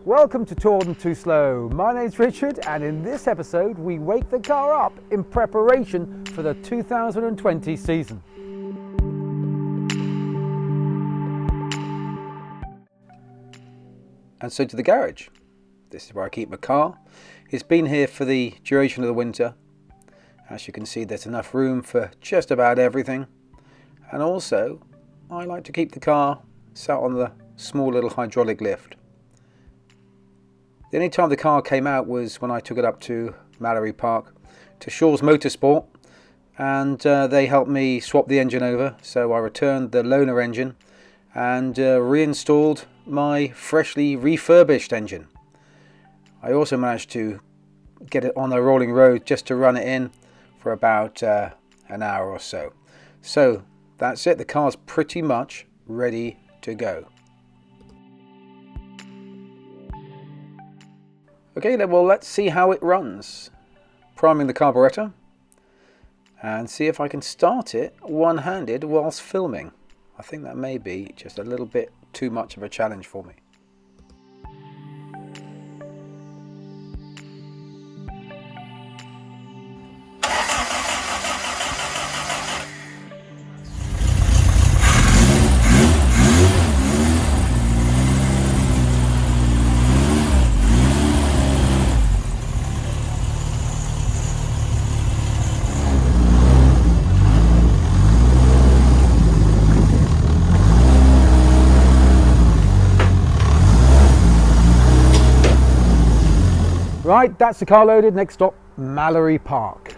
Welcome to Toured and Too Slow. My name's Richard, and in this episode we wake the car up in preparation for the 2020 season. And so to the garage. This is where I keep my car. It's been here for the duration of the winter. As you can see, there's enough room for just about everything. And also, I like to keep the car sat on the small little hydraulic lift. The only time the car came out was when I took it up to Mallory Park to Shaw's Motorsport, and they helped me swap the engine over. So I returned the loaner engine and reinstalled my freshly refurbished engine. I also managed to get it on the rolling road just to run it in for about an hour or so. So that's it, the car's pretty much ready to go. Okay, then, well, let's see how it runs. Priming the carburetor and see if I can start it one-handed whilst filming. I think that may be just a little bit too much of a challenge for me. Right, that's the car loaded. Next stop, Mallory Park.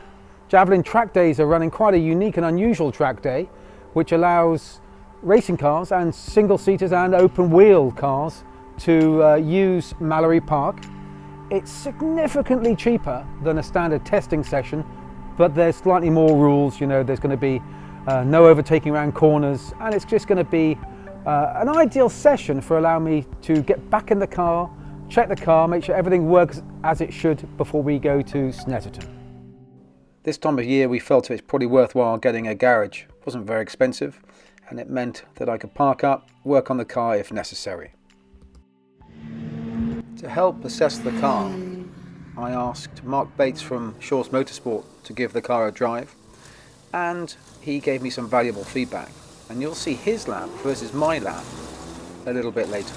Javelin track days are running quite a unique and unusual track day, which allows racing cars and single-seaters and open-wheel cars to use Mallory Park. It's significantly cheaper than a standard testing session, but there's slightly more rules. You know, there's going to be no overtaking around corners, and it's just going to be an ideal session for allowing me to get back in the car, check the car, make sure everything works as it should before we go to Snetterton. This time of year we felt it's probably worthwhile getting a garage. It wasn't very expensive, and it meant that I could park up, work on the car if necessary. To help assess the car, I asked Mark Bates from Shaw's Motorsport to give the car a drive, and he gave me some valuable feedback. And you'll see his lap versus my lap a little bit later.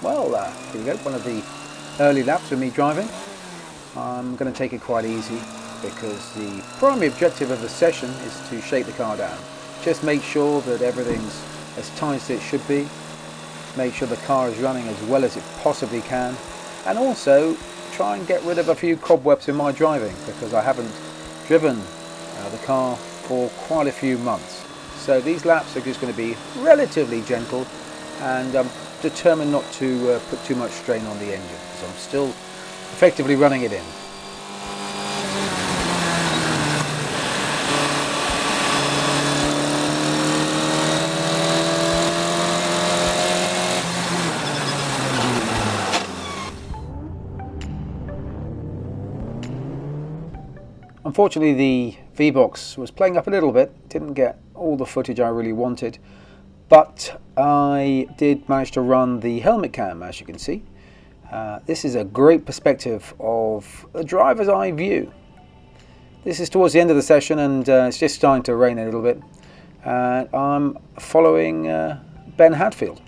Well, here we go, one of the early laps with me driving. I'm going to take it quite easy because the primary objective of the session is to shake the car down. Just make sure that everything's as tight as it should be, make sure the car is running as well as it possibly can, and also try and get rid of a few cobwebs in my driving because I haven't driven the car for quite a few months. So these laps are just going to be relatively gentle, and determined not to put too much strain on the engine because I'm still effectively running it in. Unfortunately, the V-Box was playing up a little bit, didn't get all the footage I really wanted. But I did manage to run the helmet cam, as you can see. This is a great perspective of a driver's eye view. This is towards the end of the session, and it's just starting to rain a little bit. I'm following Ben Hadfield.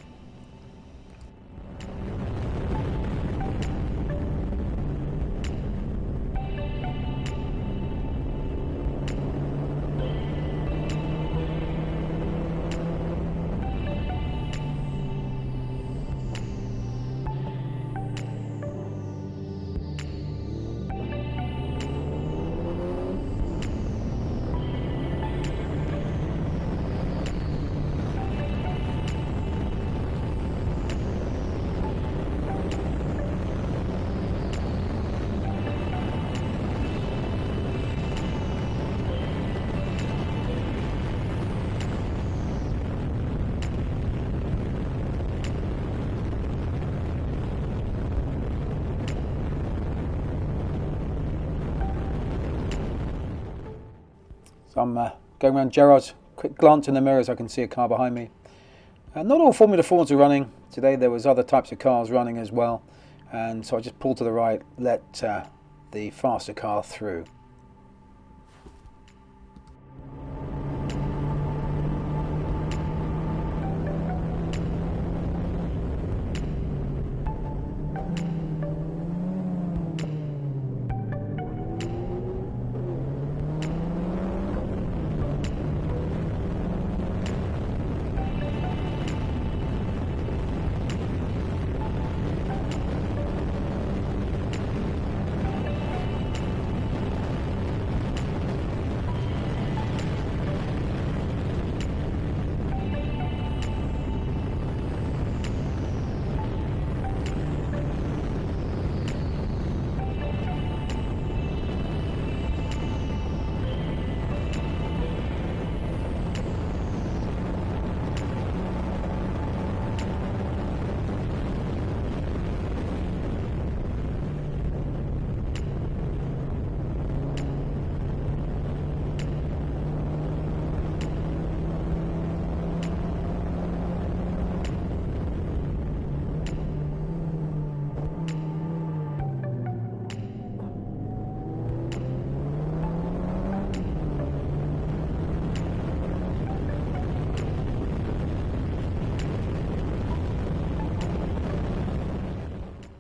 So I'm going around Gerard's, quick glance in the mirrors, I can see a car behind me. Not all Formula 4s are running. Today there was other types of cars running as well, and so I just pulled to the right, let the faster car through.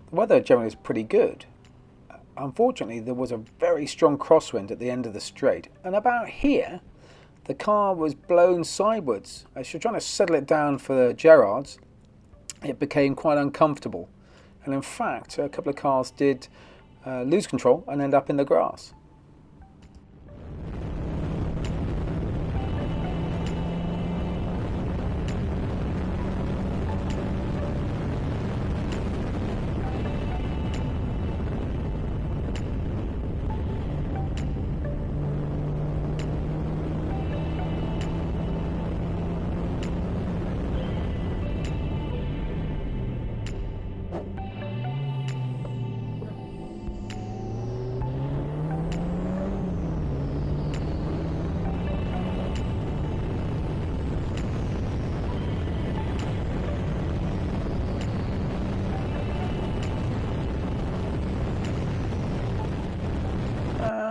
The weather generally is pretty good. Unfortunately, there was a very strong crosswind at the end of the straight, and about here the car was blown sideways. As you're trying to settle it down for the Gerards, it became quite uncomfortable, and in fact a couple of cars did lose control and end up in the grass.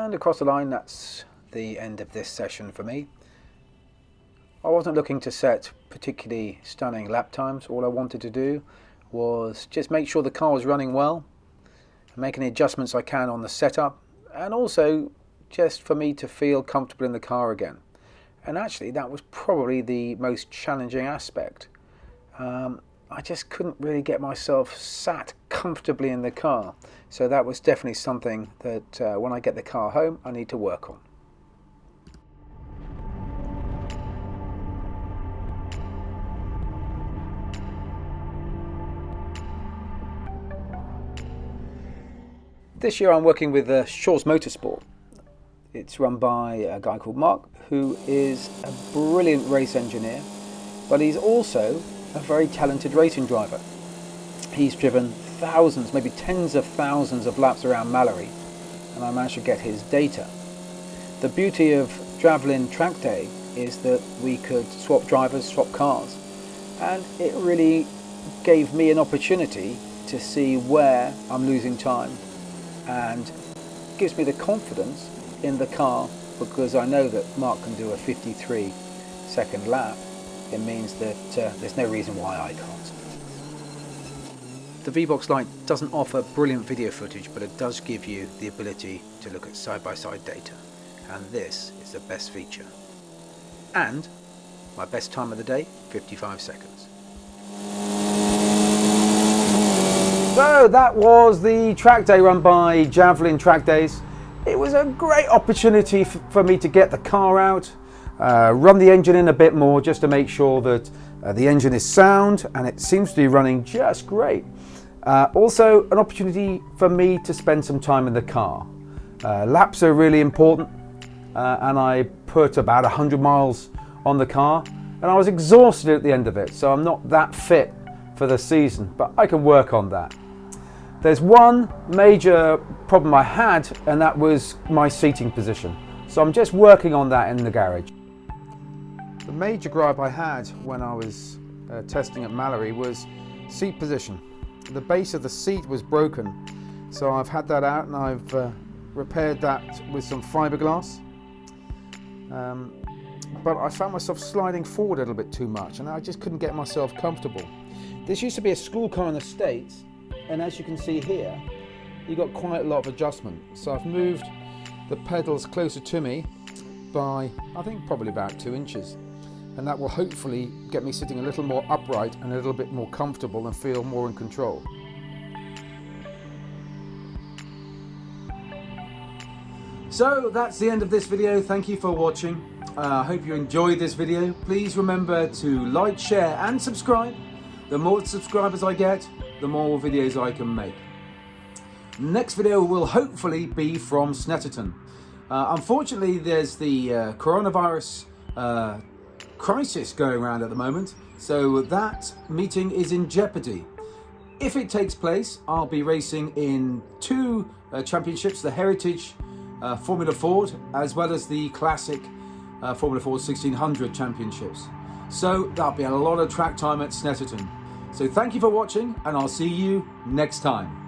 And across the line, that's the end of this session for me. I wasn't looking to set particularly stunning lap times. All I wanted to do was just make sure the car was running well, make any adjustments I can on the setup, and also just for me to feel comfortable in the car again. And actually that was probably the most challenging aspect. I just couldn't really get myself sat comfortably in the car. So that was definitely something that when I get the car home, I need to work on. This year I'm working with Shaw's Motorsport. It's run by a guy called Mark, who is a brilliant race engineer, but he's also a very talented racing driver. He's driven thousands, maybe tens of thousands of laps around Mallory, and I managed to get his data. The beauty of Javelin Track Day is that we could swap drivers, swap cars, and it really gave me an opportunity to see where I'm losing time, and gives me the confidence in the car, because I know that Mark can do a 53-second lap. It means that there's no reason why I can't. The VBox Lite doesn't offer brilliant video footage, but it does give you the ability to look at side-by-side data, and this is the best feature. And my best time of the day, 55 seconds. So that was the track day run by Javelin Track Days. It was a great opportunity for me to get the car out, run the engine in a bit more just to make sure that the engine is sound, and it seems to be running just great. Also an opportunity for me to spend some time in the car. Laps are really important, and I put about 100 miles on the car, and I was exhausted at the end of it, so I'm not that fit for the season, but I can work on that. There's one major problem I had, and that was my seating position. So I'm just working on that in the garage. The major gripe I had when I was testing at Mallory was seat position. The base of the seat was broken, so I've had that out and I've repaired that with some fiberglass. But I found myself sliding forward a little bit too much and I just couldn't get myself comfortable. This used to be a school car in the States, and as you can see here, you got quite a lot of adjustment. So I've moved the pedals closer to me by, I think, probably about 2 inches. And that will hopefully get me sitting a little more upright and a little bit more comfortable and feel more in control. So that's the end of this video. Thank you for watching. I hope you enjoyed this video. Please remember to like, share and subscribe. The more subscribers I get, the more videos I can make. Next video will hopefully be from Snetterton. Unfortunately, there's the coronavirus crisis going around at the moment, so that meeting is in jeopardy. If it takes place, I'll be racing in 2 championships, the Heritage Formula Ford as well as the Classic Formula Ford 1600 championships. So that'll be a lot of track time at Snetterton. So thank you for watching and I'll see you next time.